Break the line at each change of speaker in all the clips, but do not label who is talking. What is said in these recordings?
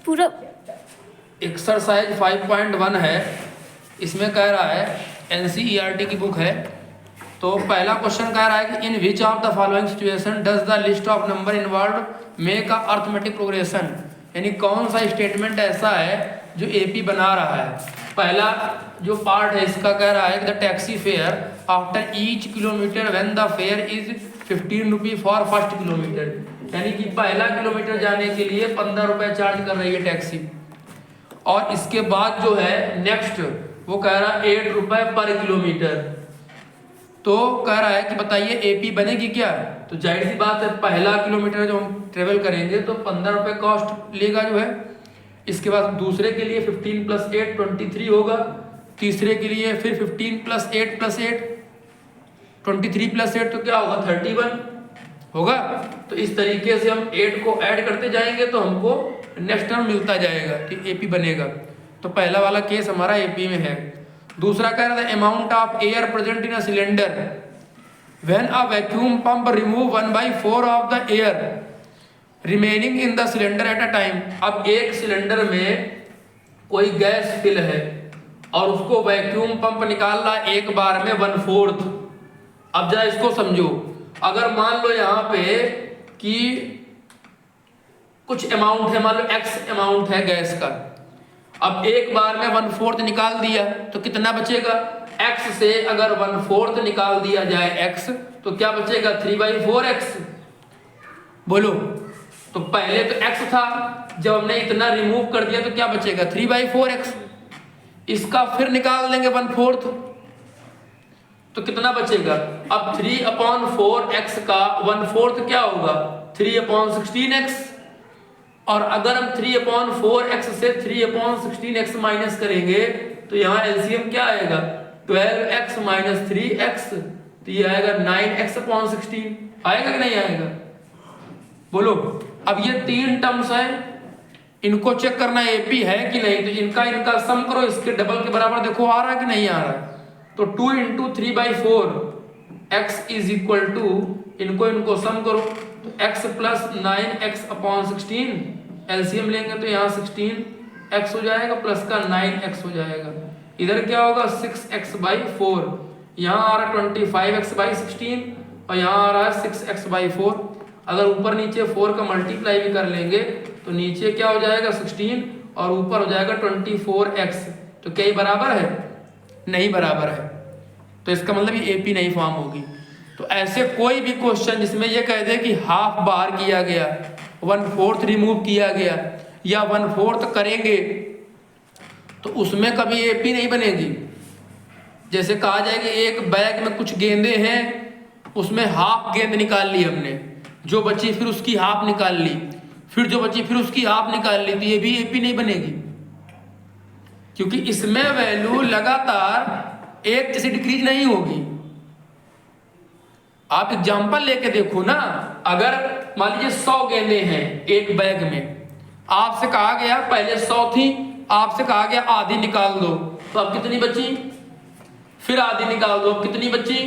पूरा
एक्सरसाइज 5.1 है, इसमें कह रहा है NCERT की बुक है। तो पहला क्वेश्चन कह रहा है कि in which of the following situation does the list of number involve make a arithmetic progression, यानी कौन सा स्टेटमेंट ऐसा है जो एपी बना रहा है। पहला जो पार्ट है इसका कह रहा है कि the taxi fare after each kilometre when the fair is 15 rupee for first kilometre, यानी कि पहला किलोमीटर जाने के लिए 15 रुपये चार्ज कर रही है टैक्सी। और इसके बाद जो है नेक्स्ट वो कह रहा है 8 रुपये पर किलोमीटर। तो कह रहा है कि बताइए एपी बनेगी क्या। तो जाहिर सी बात है पहला किलोमीटर जो हम ट्रेवल करेंगे तो 15 रुपये कॉस्ट लेगा जो है। इसके बाद दूसरे के लिए 15 + 8 23 होगा, तीसरे के लिए फिर 15 + 8 + 8 23 + 8 तो क्या होगा 31 होगा। तो इस तरीके से हम 8 को ऐड करते जाएंगे तो हमको नेक्स्ट टर्म मिलता जाएगा कि एपी बनेगा। तो पहला वाला केस हमारा एपी में है। दूसरा कह रहा था amount of air present in a cylinder when a vacuum pump remove 1/4 of the air remaining in the cylinder at a time. अब एक सिलेंडर में कोई गैस फिल है और उसको वैक्यूम पंप निकाल रहा है एक बार में 1/4। अब जरा इसको समझो, अगर मान लो यहाँ पे कि कुछ अमाउंट है, मान लो x अमाउंट है गैस का, अब एक बार में 1/4 निकाल दिया तो कितना बचेगा। x से अगर 1/4 निकाल दिया जाए x तो क्या बचेगा 3/4x। बोलो, तो पहले तो x था, जब हमने इतना रिमूव कर दिया तो क्या बचेगा 3/4x। इसका फिर निकाल देंगे 1/4 तो कितना बचेगा। अब 3/4x का 1/4 क्या होगा 3/16x। और अगर हम 3/4x से 3/16x माइनस करेंगे तो यहाँ एलसीएम क्या आएगा 12x - 3x, तो ये आएगा 9x/16। आएगा कि नहीं आएगा बोलो। अब ये 3 टर्म्स हैं, इनको चेक करना एपी है कि नहीं। तो इनका सम करो, इसके डबल के बराबर देखो आ रहा है कि नहीं आ रहा है। तो 2 × 3/4x इनको सम करो तो x + 9x/16 एलसीएम लेंगे तो यहाँ 16x हो जाएगा प्लस का 9x हो जाएगा। इधर क्या होगा 6x/4, यहाँ आ रहा है 25x/16 और यहाँ आ रहा है 6x/4। अगर ऊपर नीचे 4 का मल्टीप्लाई भी कर लेंगे तो नीचे क्या हो जाएगा 16 और ऊपर हो जाएगा 24x। तो क्या ये बराबर है, नहीं बराबर है। तो इसका मतलब ये एपी नहीं फॉर्म होगी। तो ऐसे कोई भी क्वेश्चन जिसमें ये कह दे कि हाफ बाहर किया गया, 1/4 रिमूव किया गया या 1/4 करेंगे तो उसमें कभी एपी नहीं बनेगी। जैसे कहा जाए कि एक बैग में कुछ गेंदे हैं, उसमें हाफ गेंद निकाल ली हमने, जो बची फिर उसकी हाफ निकाल ली, फिर जो बची फिर उसकी हाफ निकाल ली, तो ये भी एपी नहीं बनेगी क्योंकि इसमें वैल्यू लगातार एक जैसी डिक्रीज नहीं होगी। आप एग्जाम्पल लेके देखो ना, अगर मान लीजिए 100 गेंदें हैं एक बैग में, आपसे कहा गया पहले 100 थी, आपसे कहा गया आधी निकाल दो, तो अब कितनी बची, फिर आधी निकाल दो, अब कितनी बची।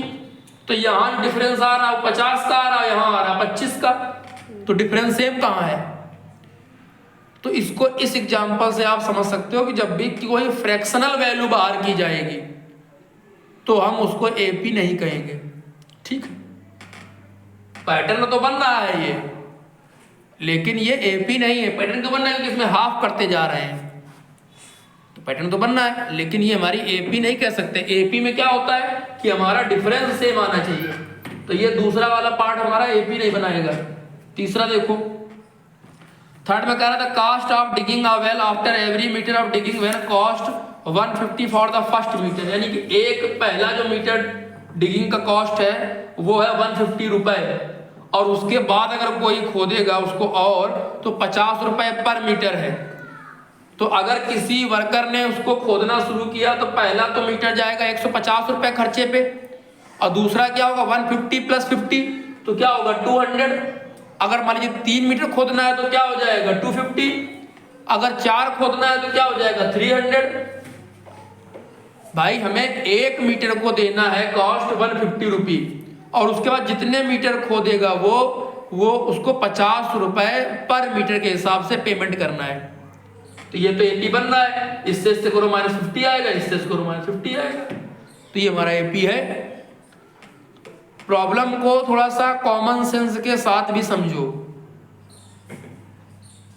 तो यहाँ डिफरेंस आ रहा है 50 का आ रहा है, यहाँ आ रहा 25 का, तो डिफरेंस सेम कहाँ है। तो इसको इस एग्जाम्पल से आप समझ सकते हो कि जब भी कोई फ्रैक्शनल वैल्यू बाहर की जाएगी तो हम उसको एपी नहीं कहेंगे। ठीक, पैटर्न तो बन रहा है ये, लेकिन ये एपी नहीं है। पैटर्न तो बन रहा है क्योंकि इसमें हाफ करते जा रहे हैं, तो पैटर्न तो बनना है, लेकिन ये हमारी एपी नहीं कह सकते। एपी में क्या होता है कि हमारा डिफरेंस सेम आना चाहिए। तो ये दूसरा वाला पार्ट हमारा एपी नहीं बनाएगा। तीसरा देखो, थर्ड में कह रहा था cost of digging a well after every metre of digging when cost 150 for the first metre, यानी कि एक पहला जो मीटर डिगिंग का कॉस्ट है वो है 150 रुपए, और उसके बाद अगर कोई खोदेगा उसको और तो 50 रुपए पर मीटर है। तो अगर किसी वर्कर ने उसको खोदना शुरू किया तो पहला तो मीटर जाएगा 150 रुपए खर्चे पे, और दूसरा क्या होगा 150 + 50 तो क्या होगा 200। अगर मान लीजिए 3 मीटर खोदना है तो क्या हो जाएगा 250, अगर 4 खोदना है तो क्या हो जाएगा 300। भाई हमें 1 मीटर को देना है कॉस्ट 150 रुपी, और उसके बाद जितने मीटर खोदेगा वो उसको 50 रुपए पर मीटर के हिसाब से पेमेंट करना है। तो ये तो एपी बन रहा है, इससे करो -50 आएगा, इससे करो -50 आएगा, तो ये हमारा एपी है। प्रॉब्लम को थोड़ा सा कॉमन सेंस के साथ भी समझो।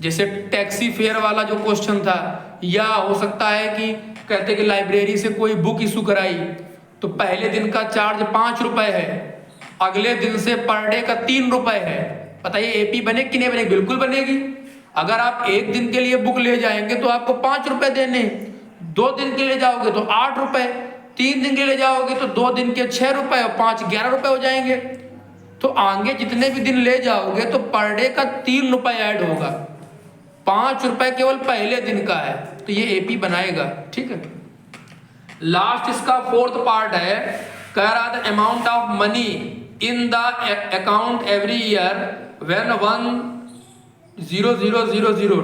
जैसे टैक्सी फेयर वाला जो क्वेश्चन था, या हो सकता है कि कहते कि लाइब्रेरी से कोई बुक इशू कराई तो पहले दिन का चार्ज 5 रुपए है, अगले दिन से पर डे का 3 रुपए है। बताइए एपी बने कि नहीं बनेगी? बिल्कुल बनेगी। अगर आप एक दिन के लिए बुक ले जाएंगे तो आपको 5 रुपए देने, 2 दिन के लिए जाओगे तो 8 रुपए, 3 दिन के लिए जाओगे तो 2 दिन के 6 रुपए और 5 11 रुपए हो जाएंगे। तो आगे जितने भी दिन ले जाओगे तो पर डे का 3 रुपए ऐड होगा, 5 रुपए केवल पहले दिन का है, तो ये एपी बनाएगा। ठीक है। लास्ट इसका 4th पार्ट है, कह रहा था amount of money in the account every year when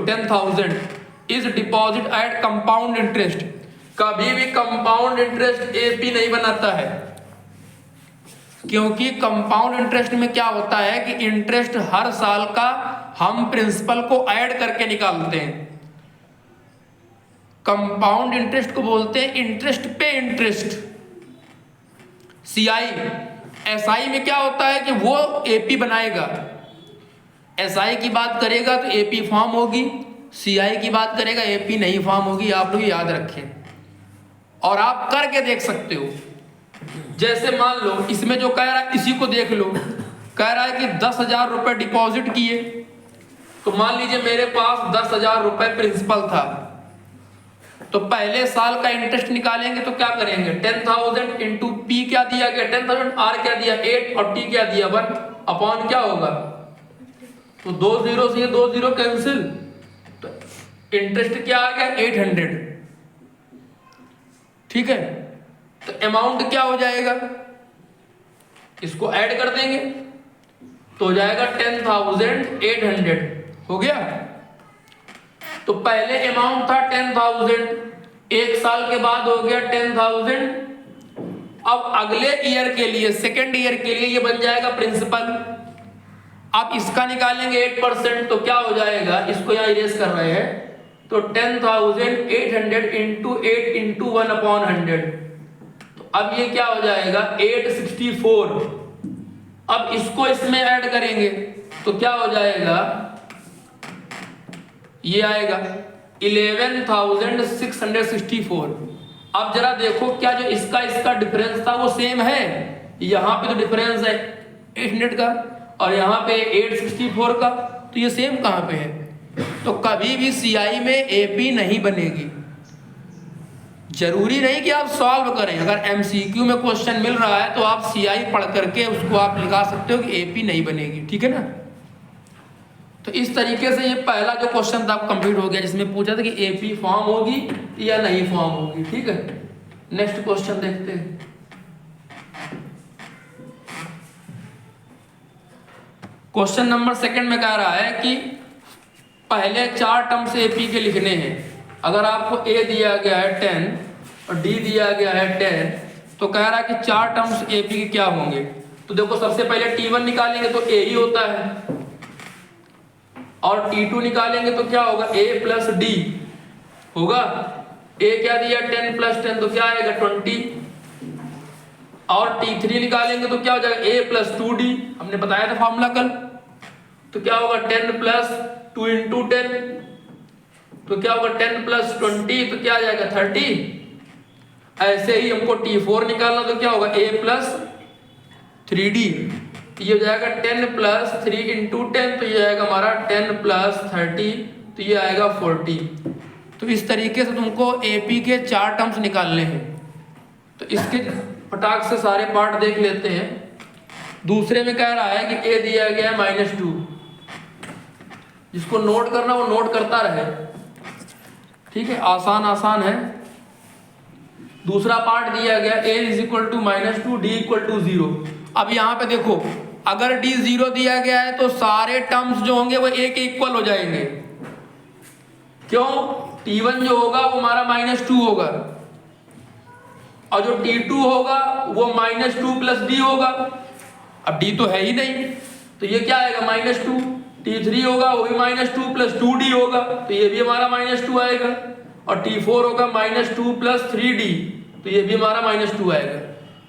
10,000 is deposit eight compound interest. कभी भी कंपाउंड इंटरेस्ट एपी नहीं बनाता है, क्योंकि कंपाउंड इंटरेस्ट में क्या होता है कि इंटरेस्ट हर साल का हम प्रिंसिपल को ऐड करके निकालते हैं। कंपाउंड इंटरेस्ट को बोलते हैं इंटरेस्ट पे इंटरेस्ट। सीआई एसआई में क्या होता है कि वो एपी बनाएगा, एसआई की बात करेगा तो एपी फॉर्म होगी, सीआई की बात करेगा एपी नहीं फॉर्म होगी। आप लोग याद रखें और आप करके देख सकते हो। जैसे मान लो इसमें जो कह रहा है इसी को देख लो, कह रहा है कि 10,000 रुपए डिपॉजिट किए, तो मान लीजिए मेरे पास 10,000 रुपए प्रिंसिपल था, तो पहले साल का इंटरेस्ट निकालेंगे तो क्या करेंगे, 10,000 इंटू पी क्या दिया गया 10,000, आर क्या दिया 8 और टी क्या दिया 1 अपॉन क्या होगा, तो 2 0 से 2 0 कैंसिल, तो इंटरेस्ट क्या आ गया 800। ठीक है। तो अमाउंट क्या हो जाएगा, इसको ऐड कर देंगे तो हो जाएगा 10,800 हो गया। तो पहले अमाउंट था 10,000, एक साल के बाद हो गया 10,000। अब अगले ईयर के लिए सेकेंड ईयर के लिए ये बन जाएगा प्रिंसिपल। आप इसका निकालेंगे 8% तो क्या हो जाएगा, इसको यहां इरेज कर रहे हैं, तो 10,800 इंटू 8 इंटू 1 अपॉन 100। तो अब ये क्या हो जाएगा 864। अब इसको इसमें ऐड करेंगे तो क्या हो जाएगा, ये आएगा 11,664। अब जरा देखो क्या जो इसका डिफरेंस था वो सेम है, यहां पे तो डिफरेंस है 800 का और यहां पे 864 का, तो ये सेम कहां पे है। तो कभी भी सीआई में एपी नहीं बनेगी। जरूरी नहीं कि आप सॉल्व करें, अगर एमसीक्यू में क्वेश्चन मिल रहा है तो आप सीआई पढ़ करके उसको आप लिखा सकते हो कि एपी नहीं बनेगी। ठीक है ना। तो इस तरीके से ये पहला जो क्वेश्चन था कंप्लीट हो गया, जिसमें पूछा था कि एपी फॉर्म होगी या नहीं फॉर्म होगी। ठीक है। नेक्स्ट क्वेश्चन देखते हैं। क्वेश्चन नंबर 2 में कह रहा है कि पहले 4 टर्म्स एपी के लिखने हैं। अगर आपको ए दिया गया है 10 और डी दिया गया है 10, तो कह रहा है कि 4 टर्म्स एपी के क्या होंगे। तो देखो सबसे पहले T1 निकालेंगे तो ए ही होता है, और T2 निकालेंगे तो क्या होगा A प्लस डी होगा। A क्या दिया 10 प्लस 10 तो क्या आएगा 20, और T3 निकालेंगे तो क्या हो जाएगा A प्लस 2D, हमने बताया था फॉर्मूला कल, तो क्या होगा 10 प्लस 2 इंटू 10, तो क्या होगा 10 प्लस 20 तो क्या आ जाएगा 30। ऐसे ही हमको T4 निकालना तो क्या होगा A प्लस 3D, ये हो जाएगा 10 प्लस 3 इंटू 10, तो ये आएगा हमारा 10 प्लस 30, तो ये आएगा 40। तो इस तरीके से तुमको एपी के 4 टर्म्स निकालने हैं। तो इसके फटाक से सारे पार्ट देख लेते हैं। दूसरे में कह रहा है कि ए दिया गया है -2, जिसको नोट करना वो नोट करता रहे। ठीक है, आसान है। दूसरा पार्ट दिया गया a is equal to -2 d equal to 0। अब यहाँ पे देखो अगर d 0 दिया गया है तो सारे टर्म्स जो होंगे वो a के इक्वल हो जाएंगे। क्यों, t1 जो होगा वो हमारा -2 होगा, और जो t2 होगा वो -2 प्लस d होगा। अब d तो है ही नहीं, तो ये क्या आएगा -2, T3 होगा वो भी -2 प्लस 2D होगा, तो ये भी हमारा -2 आएगा। और T4 होगा -2 प्लस 3D, तो ये भी हमारा -2 आएगा।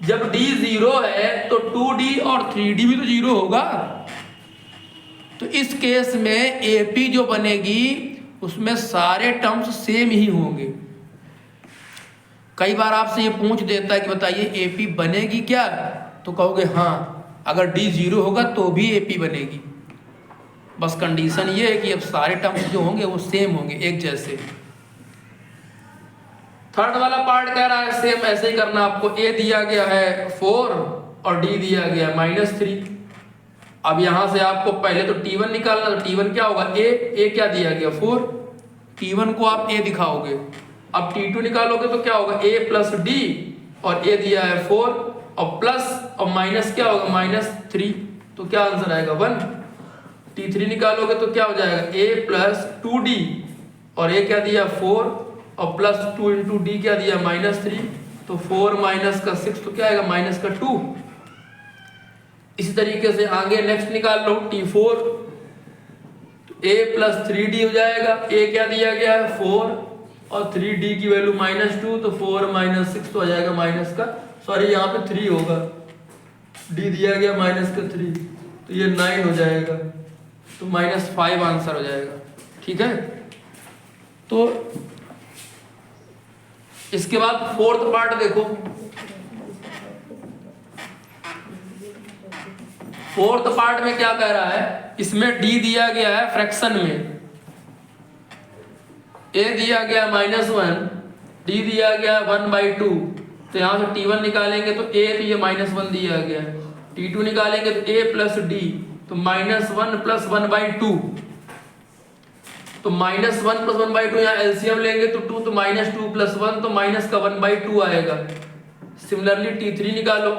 जब D 0 है तो 2D और 3D भी तो 0 होगा। तो इस केस में AP जो बनेगी उसमें सारे टर्म्स सेम ही होंगे। कई बार आपसे ये पूछ देता है कि बताइए AP बनेगी क्या, तो कहोगे हाँ, अगर D 0 होगा तो भी AP बनेगी। बस कंडीशन ये है कि अब सारे टर्म्स जो होंगे वो सेम होंगे, एक जैसे। थर्ड वाला पार्ट कह रहा है सेम ऐसे ही करना आपको। A दिया गया है 4 और D दिया गया है -3। अब यहां से आपको पहले तो T1 निकालना, तो T1 क्या होगा, A क्या दिया गया 4, T1 को आप A दिखाओगे। अब T2 निकालोगे तो क्या होगा A प्लस D, और A दिया है 4 और प्लस और माइनस क्या होगा -3, तो क्या आंसर आएगा 1। T3 निकालोगे तो क्या हो जाएगा A प्लस 2D, और A क्या दिया 4 और प्लस 2 इंटू D क्या दिया -3, तो 4 माइनस का 6, तो क्या आएगा -2। इसी तरीके से आगे नेक्स्ट निकाल लो T4, तो A प्लस 3D हो जाएगा। A क्या दिया गया है 4 और 3D की वैल्यू -2, तो 4 माइनस 6 तो आ जाएगा माइनस का, सॉरी यहाँ पे 3 होगा, D दिया गया -3, तो ये 9 हो जाएगा, तो -5 आंसर हो जाएगा। ठीक है, तो इसके बाद फोर्थ पार्ट देखो। फोर्थ पार्ट में क्या कह रहा है, इसमें D दिया गया है फ्रैक्शन में, A दिया गया -1, D दिया गया 1/2, तो यहां से T1 निकालेंगे तो A, तो ये -1 दिया गया है। T2 निकालेंगे तो A प्लस D, तो -1 प्लस 1/2, तो -1 प्लस 1/2 यहाँ एलसीएम लेंगे तो 2, तो -2 प्लस 1, तो माइनस का 1/2 आएगा। सिमिलरली T3 निकालो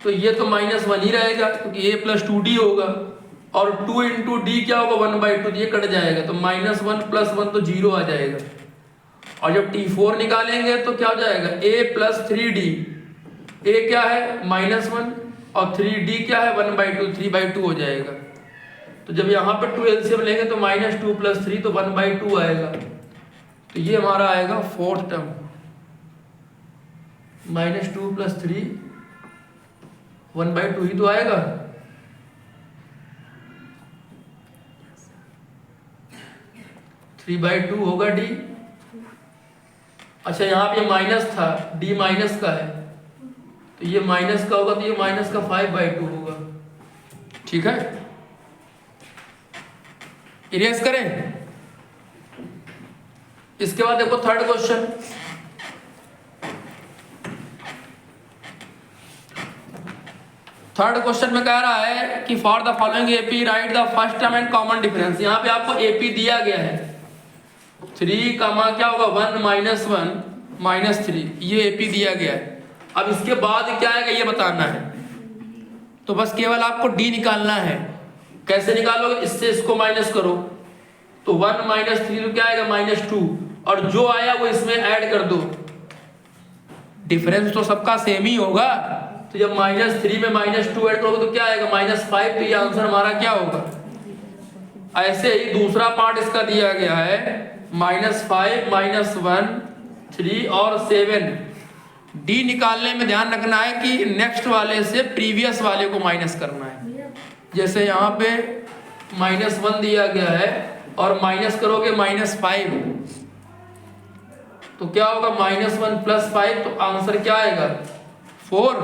तो ये तो -1 ही रहेगा क्योंकि A प्लस 2D होगा, और 2 इंटू D क्या होगा 1/2, ये कट जाएगा, तो -1 प्लस 1 तो 0 आ जाएगा। और जब T4 निकालेंगे तो क्या हो जाएगा A प्लस 3D, A क्या है -1 और 3D क्या है 1/2, 3/2 हो जाएगा। तो जब यहाँ पे 2 एलसीएम लेंगे तो -2 प्लस 3, तो 1/2 आएगा। तो ये हमारा आएगा फोर्थ टर्म, -2 प्लस 3, 1/2 ही तो आएगा। (3/2) होगा D। अच्छा यहाँ पे माइनस था, D माइनस का है, तो ये माइनस का होगा, तो ये माइनस का 5/2 होगा। ठीक है, इरेज करें। इसके बाद देखो थर्ड क्वेश्चन, थर्ड क्वेश्चन में कह रहा है कि for the following AP right the first term and common difference. यहाँ पे आपको AP दिया गया है 3 क्या होगा 1 -1 -3, ये AP दिया गया है। अब इसके बाद क्या आएगा ये बताना है, तो बस केवल आपको D निकालना है। कैसे निकालोगे, इससे इसको माइनस करो, तो 1 -3 तो क्या आएगा -2, और जो आया वो इसमें ऐड कर दो, डिफरेंस तो सबका सेम ही होगा। तो जब -3 में -2 ऐड करोगे तो क्या आएगा -5, तो ये आंसर हमारा क्या होगा। ऐसे ही दूसरा पार्ट इसका दिया गया है -5 -1 3 और 7। D निकालने में ध्यान रखना है कि नेक्स्ट वाले से प्रीवियस वाले को माइनस करना है। जैसे यहाँ पे -1 दिया गया है और माइनस करोगे -5, तो क्या होगा -1 प्लस 5, तो आंसर क्या आएगा 4।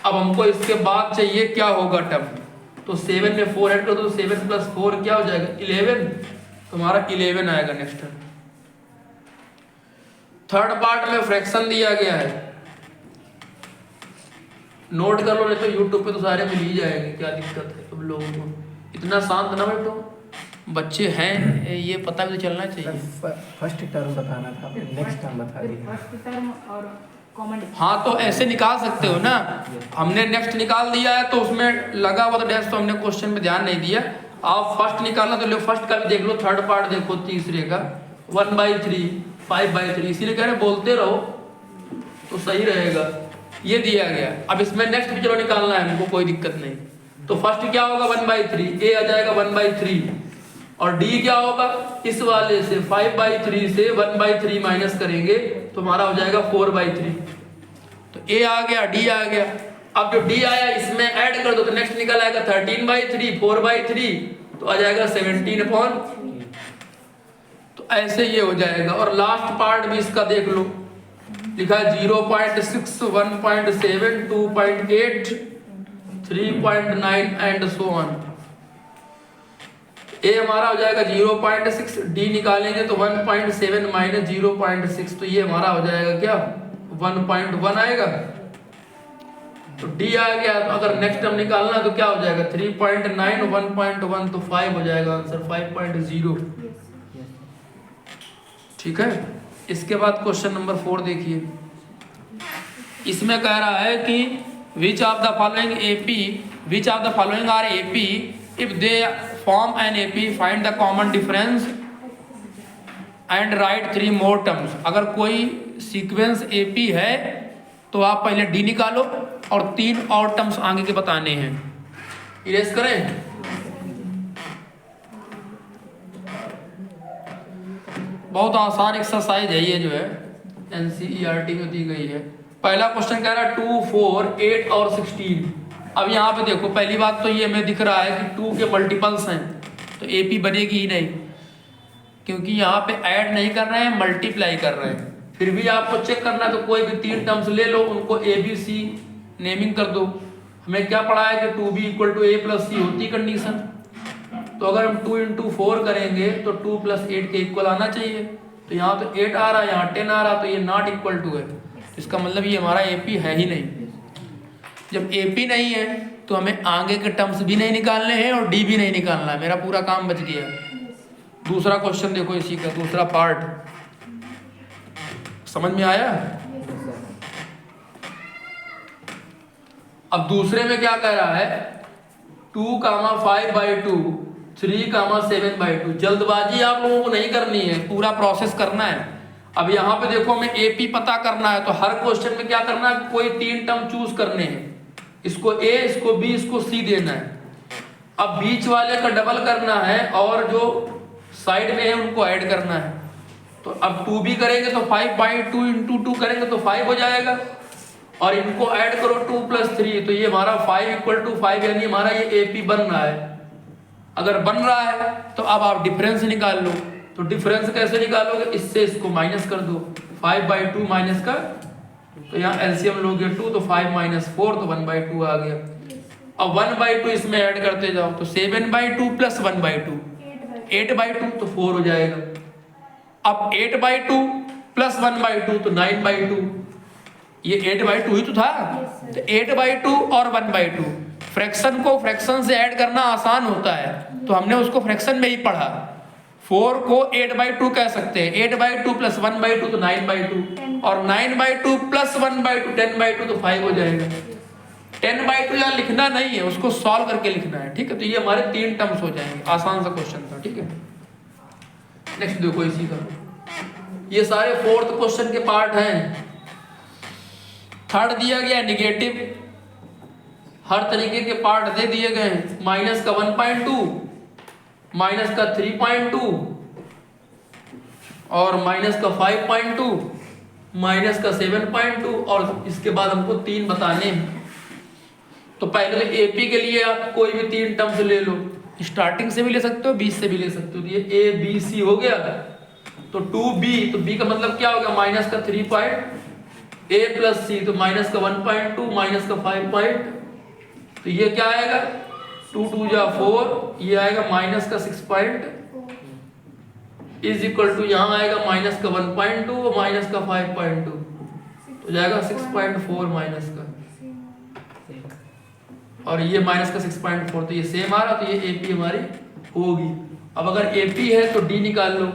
अब हमको इसके बाद चाहिए क्या होगा टर्म, तो 7 में 4 ऐड कर दो, 7 प्लस 4 क्या हो जाएगा 11, तो हमारा 11 आएगा नेक्स्ट टर्म। थर्ड पार्ट में फ्रैक्शन दिया गया है, नोट कर लो, नहीं तो यूट्यूब पे तो सारे मिल ही जाएंगे, क्या दिक्कत है तुम लोगों को। इतना शांत ना बैठो, बच्चे हैं, ये पता भी तो चलना चाहिए।
फर्स्ट टर्म बताना था, नेक्स्ट टर्म बता दिया।
फर्स्ट टर्म और कॉमन।
हाँ तो ऐसे निकाल सकते हो ना, हमने नेक्स्ट निकाल दिया है तो उसमें लगा हुआ तो डैश, तो हमने क्वेश्चन में ध्यान नहीं दिया। आप फर्स्ट निकालना तो लो, फर्स्ट का भी देख लो, थर्ड पार्ट देखो, तीसरे का 1/3 5/3, इसीलिए कह रहे बोलते रहो तो सही रहेगा। ये दिया गया, अब इसमें नेक्स्ट भी चलो निकालना है हमको, कोई दिक्कत नहीं। तो फर्स्ट क्या होगा 1/3, ए आ जाएगा 1/3, और डी क्या होगा, इस वाले से 5/3 से 1/3 माइनस करेंगे तो हमारा हो जाएगा 4/3। तो ए आ गया, डी आ गया। अब जो डी आया इसमें ऐड कर दो तो नेक्स्ट निकल आएगा 13/3, 4/3 तो आ जाएगा 17/। तो ऐसे ये हो जाएगा। और लास्ट पार्ट भी इसका देख लो, लिखा है 0.6, 1.7, 2.8, 3.9 एंड सो ऑन। ए हमारा हो जाएगा 0.6, डी निकालेंगे तो 1.7 माइनस 0.6 तो ये हमारा हो जाएगा क्या 1.1 आएगा। तो डी आ गया। तो अगर नेक्स्ट टर्म निकालना तो क्या हो जाएगा 3.9, 1.1 तो 5 हो जाएगा आंसर 5.0। ठीक है। इसके बाद क्वेश्चन नंबर 4 देखिए। इसमें कह रहा है कि which of the following are AP if they form an AP find the common difference and write 3 more terms. अगर कोई सीक्वेंस एपी है तो आप पहले डी निकालो और 3 और टर्म्स आगे के बताने हैं। इरेज करें। बहुत आसान एक्सरसाइज है ये, जो है एनसीईआरटी में दी गई है। पहला क्वेश्चन कह रहा है 2, 4, 8 और 16। अब यहाँ पे देखो, पहली बात तो ये हमें दिख रहा है कि 2 के मल्टीपल्स हैं तो एपी बनेगी ही नहीं, क्योंकि यहाँ पे ऐड नहीं कर रहे हैं, मल्टीप्लाई कर रहे हैं। फिर भी आपको चेक करना है तो कोई भी 3 टर्म्स ले लो, उनको ए बी सी नेमिंग कर दो। हमें क्या पढ़ा है कि 2b = a + c होती कंडीशन। तो अगर हम 2 × 4 करेंगे तो 2 + 8 के इक्वल आना चाहिए। तो यहाँ तो 8 आ रहा है, यहाँ 10 आ रहा, तो ये नॉट इक्वल टू है। तो इसका मतलब ये हमारा एपी है ही नहीं। जब एपी नहीं है तो हमें आगे के टर्म्स भी नहीं निकालने हैं और डी भी नहीं निकालना है। मेरा पूरा काम बच गया। दूसरा क्वेश्चन देखो, इसी का दूसरा पार्ट समझ में आया। अब दूसरे में क्या कह रहा है 2, 5/2, 3, 7/2। जल्दबाजी आप लोगों को नहीं करनी है, पूरा प्रोसेस करना है। अब यहाँ पे देखो हमें एपी पता करना है तो हर क्वेश्चन में क्या करना है, कोई 3 टर्म चूज करने हैं। इसको ए, इसको बी, इसको सी देना है। अब बीच वाले का डबल करना है और जो साइड में है उनको ऐड करना है। तो अब 2b करेंगे तो 5/2 × 2 करेंगे तो 5 हो जाएगा, और इनको ऐड करो 2 + 3 तो ये हमारा 5 = 5, यानी हमारा ये एपी बन रहा है। अगर बन रहा है तो अब आप डिफरेंस निकाल लो। तो डिफरेंस कैसे निकालोगे, इससे इसको माइनस कर दो। 5/2 माइनस का, तो यहाँ एलसीएम लोगे 2 तो 5 - 4 तो 1/2 आ गया। अब 1/2 इसमें ऐड करते जाओ तो 7/2 + 1/2 8/2 तो 4 हो जाएगा। अब 8/2 + 1/2 तो 9/2। ये 8/2 ही तो था। तो 8/2 और 1/2, फ्रैक्शन को फ्रैक्शन से ऐड करना आसान होता है, तो हमने उसको फ्रैक्शन में ही पढ़ा। 4 को 8/2 कह सकते हैं। 8/2 + 1/2 तो 9/2, और 9/2 + 1/2 10/2 तो 5 हो जाएगा। 10/2 यहाँ लिखना नहीं है, उसको सॉल्व करके लिखना है। ठीक है। तो ये हमारे 3 टर्म्स हो जाएंगे। आसान सा क्वेश्चन था। ठीक है। नेक्स्ट देखो इसी का, ये सारे 4th क्वेश्चन के पार्ट हैं। थर्ड दिया गया निगेटिव, हर तरीके के पार्ट दे दिए गए हैं। माइनस का 1.2, माइनस का 3.2, और माइनस का 5.2, माइनस का 7.2, और इसके बाद हमको 3 बताने हैं। तो पहले तो एपी के लिए आप कोई भी 3 टर्म्स ले लो, स्टार्टिंग से भी ले सकते हो, बीच से भी ले सकते हो। तो ये ए बी सी हो गया। तो 2b, तो b का मतलब क्या होगा, माइनस का 3. a + c तो माइनस का 1.2, माइनस का 5. तो ये क्या आएगा 2 × 2 = 4, ये आएगा माइनस का 6. इज इक्वल टू यहाँ आएगा माइनस का 1.2 और माइनस का 5.2, तो जाएगा 6.4 माइनस का, और ये माइनस का 6.4, तो ये सेम आ रहा। तो ये एपी हमारी होगी। अब अगर एपी है तो डी निकाल लो।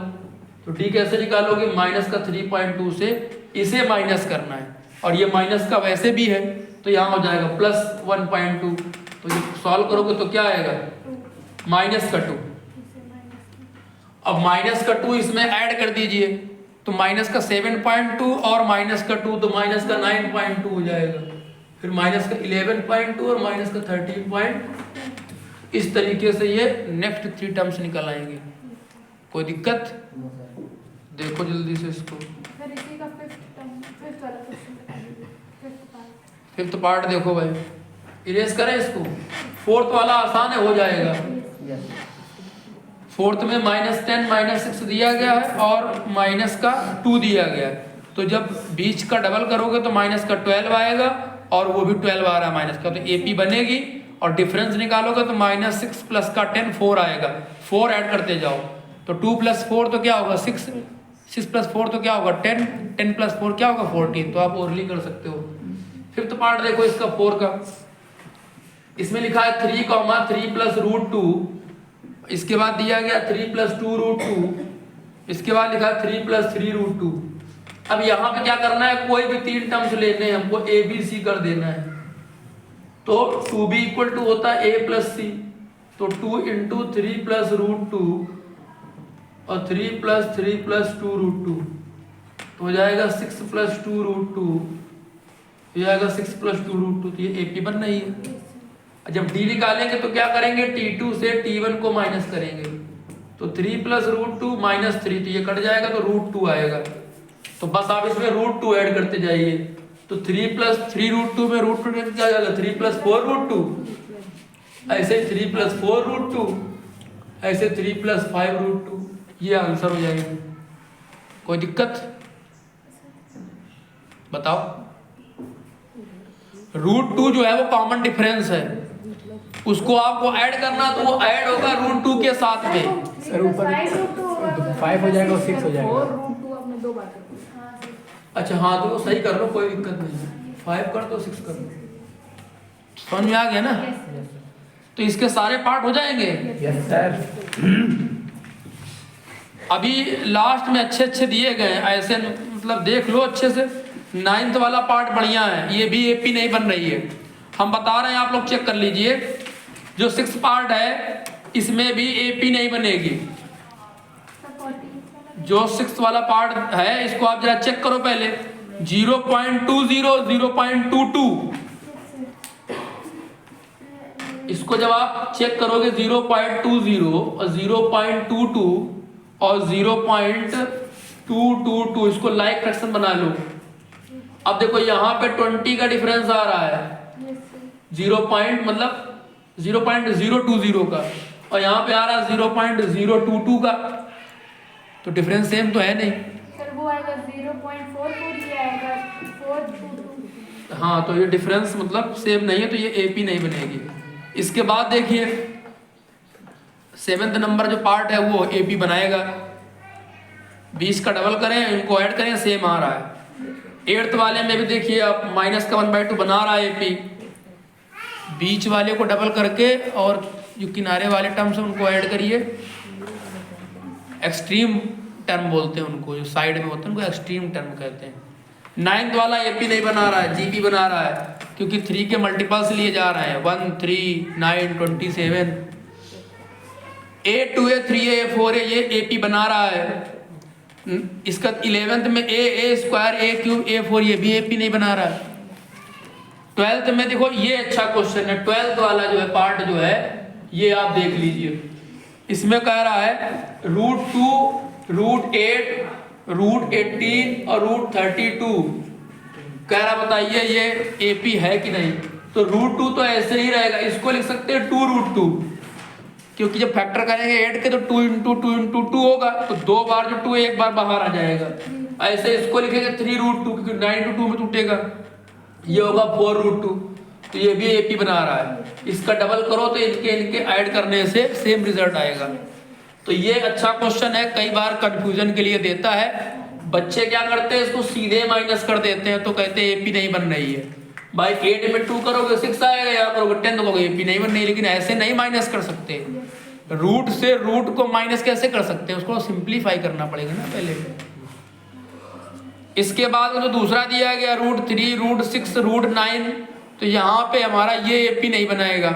तो डी कैसे निकालोगे, माइनस का 3.2 से इसे माइनस करना है, और ये माइनस का वैसे भी है तो यहाँ हो जाएगा +1.2। तो ये सॉल्व करोगे तो क्या आएगा -2। अब -2 इसमें ऐड कर दीजिए, तो माइनस का 7.2 और -2 तो माइनस का 9.2 हो जाएगा। फिर माइनस का 11.2 और माइनस का 13. इस तरीके से ये नेक्स्ट 3 टर्म्स निकल आएंगे। कोई दिक्कत? देखो जल्दी से इसको।
सर इसी का फिफ्थ वाला क्वेश्चन बता दीजिए,
फिफ्थ पार्ट देखो भाई, इरेज करें इसको। फोर्थ वाला आसान है, हो जाएगा। फोर्थ में -10 -6 दिया गया है और माइनस का 2 दिया गया है। तो जब बीच का डबल करोगे तो माइनस का 12 आएगा और वो भी 12 आ रहा है माइनस का, तो एपी बनेगी। और डिफरेंस निकालोगे तो -6 प्लस का 10 4 आएगा। 4 ऐड करते जाओ तो 2 + 4 तो क्या होगा 6, 6 + 4 तो क्या होगा 10, 10 + 4 क्या होगा 14। तो आप ओरली कर सकते हो। फिफ्थ पार्ट देखो इसका 4 का, इसमें लिखा है 3, 3 + √2। इसके बाद दिया गया 3 + 2 √2। इसके बाद लिखा है 3 + 3 √2। अब यहाँ पे क्या करना है, कोई भी 3 टर्म्स लेने हैं हमको, ए बी सी कर देना है। तो 2b = होता है a + c, तो 2 × 3 + √2 और 3 + 3 + 2 √2 तो हो जाएगा 6 + 2 √2, हो जाएगा 6 + 2 √2। तो ये एपी बन रही है। जब d निकालेंगे तो क्या करेंगे, t2 से t1 को माइनस करेंगे, तो 3 + √2 - 3, तो ये कट जाएगा तो √2 आएगा। तो बस आप इसमें √2 ऐड करते जाइए। तो 3 + 3 √2 में √2 क्या जाएगा, 3 + 4 √2, ऐसे 3 + 4 √2, ऐसे 3 + 5 √2। ये आंसर हो जाएगा। कोई दिक्कत बताओ? √2 जो है वो कॉमन डिफरेंस है, उसको आपको ऐड करना, तो वो ऐड होगा √2 के साथ में।
सर ऊपर 5 हो जाएगा और 6 हो जाएगा।
4√2 आपने 2 बार कर दिया।
अच्छा हाँ, तो वो सही कर लो, कोई दिक्कत नहीं। 5 कर दो, 6 कर दो। समझ में आ गया ना? तो इसके सारे पार्ट हो जाएंगे।
Yes sir.
अभी लास्ट में अच्छे दिए गए हैं, ऐसे मतलब देख लो अच्छे से। 9th वाला पार्ट बढ़िया है, ये भी एपी नहीं बन रही है। हम बता रहे हैं, आप लोग चेक कर लीजिए। जो 6th पार्ट है इसमें भी एपी नहीं बनेगी। जो 6th वाला पार्ट है इसको आप जरा चेक करो पहले। 0.20, 0.22, इसको जब आप चेक करोगे 0.20 और 0.22 और 0.222, इसको लाइक फ्रैक्शन बना लो। अब देखो यहाँ पे 20 का डिफरेंस आ रहा है, 0.020 का, और यहाँ पे आ रहा है 0.022 का, तो डिफरेंस सेम तो है नहीं।
सर वो आएगा 0.44, ये आएगा 422।
हाँ, तो ये डिफरेंस मतलब सेम नहीं है, तो ये एपी नहीं बनेगी। इसके बाद देखिए 7th नंबर जो पार्ट है वो एपी बनाएगा। 20 का डबल करें, इनको ऐड करें, सेम आ रहा है। 8th वाले में भी देखिए आप माइनस का 1/2 बना रहा है एपी। बीच वाले को डबल करके और जो किनारे वाले टर्म्स हैं उनको ऐड करिए। एक्सट्रीम टर्म बोलते हैं उनको, जो साइड में होते हैं उनको एक्सट्रीम टर्म कहते हैं। 9th वाला एपी नहीं बना रहा है, जीपी बना रहा है, क्योंकि 3 के मल्टीपल्स लिए जा रहे हैं। 1 3 9 27। 8 2 3 4 ये एपी बना रहा है। इसका 11th में a² a³ a4 ये भी एपी नहीं बना रहा है। 12th में देखो ये अच्छा क्वेश्चन है। 12th वाला जो है पार्ट जो है ये आप देख लीजिए। इसमें कह रहा है √2, √8, √18 और √32। कह रहा बताइए ये एपी है कि नहीं। तो √2 तो ऐसे ही रहेगा, इसको लिख सकते हैं 2√2, क्योंकि जब फैक्टर करेंगे 8 के तो 2 × 2 होगा, तो 2 बार जो 2 एक बार बाहर आ जाएगा। ऐसे इसको लिखेंगे 3√2, क्योंकि 9 × 2 में टूटेगा, ये होगा 4√2। तो ये भी एपी बना रहा है। इसका डबल करो तो इनके ऐड करने से सेम रिजल्ट आएगा। तो ये अच्छा क्वेश्चन है, कई बार कंफ्यूजन के लिए देता है। बच्चे क्या करते हैं, इसको सीधे माइनस कर देते हैं, तो कहते हैं एपी नहीं बन रही है। भाई 8 में 2 करोगे 6 आएगा, या करोगे 10 तो कहोगे एपी नहीं बन रही। लेकिन ऐसे नहीं माइनस कर सकते। रूट से रूट को माइनस कैसे कर सकते हैं, उसको सिंप्लीफाई करना पड़ेगा ना पहले। इसके बाद जो दूसरा दिया गया √3, √6, √9, तो यहाँ पे हमारा ये एपी नहीं बनाएगा।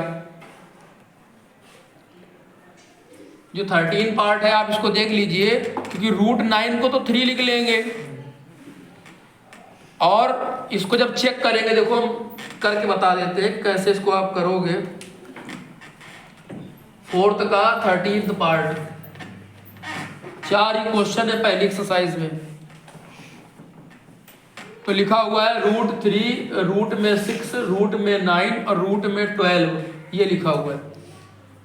जो 13 पार्ट है आप इसको देख लीजिए, क्योंकि √9 को तो 3 लिख लेंगे और इसको जब चेक करेंगे, देखो हम करके बता देते हैं कैसे इसको आप करोगे। 4th का 13th पार्ट, 4 ही क्वेश्चन है पहली एक्सरसाइज में। तो लिखा हुआ है √3, रूट में 6, रूट में 9 और रूट में 12, ये लिखा हुआ है।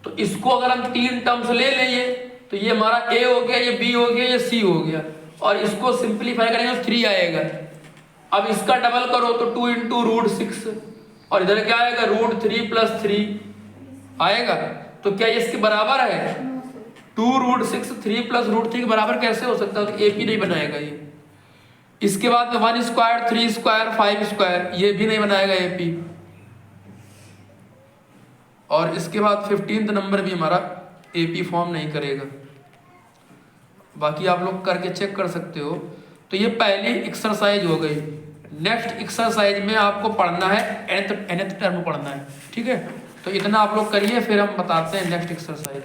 तो इसको अगर हम 3 टर्म्स ले लेंगे तो ये हमारा a हो गया, ये b हो गया, ये c हो गया, और इसको सिंप्लीफाई करेंगे तो 3 आएगा। अब इसका डबल करो तो 2 × √6, और इधर क्या आएगा √3 + 3 आएगा। तो क्या ये इसके बराबर है? 2 √6 3 + √3 के बराबर कैसे हो सकता है? तो AP नहीं बनाएगा ये। इसके बाद में 1 स्क्वायर 3 स्क्वायर 5 स्क्वायर, ये भी नहीं बनाएगा AP। और इसके बाद 15th नंबर भी हमारा AP फॉर्म नहीं करेगा। बाकी आप लोग करके चेक कर सकते हो। तो ये पहली एक्सरसाइज हो गई। नेक्स्ट एक्सरसाइज में आपको पढ़ना है nth टर्म पढ़ना है, ठीक है। तो इतना आप लोग करिए, फिर हम बताते हैं नेक्स्ट एक्सरसाइज।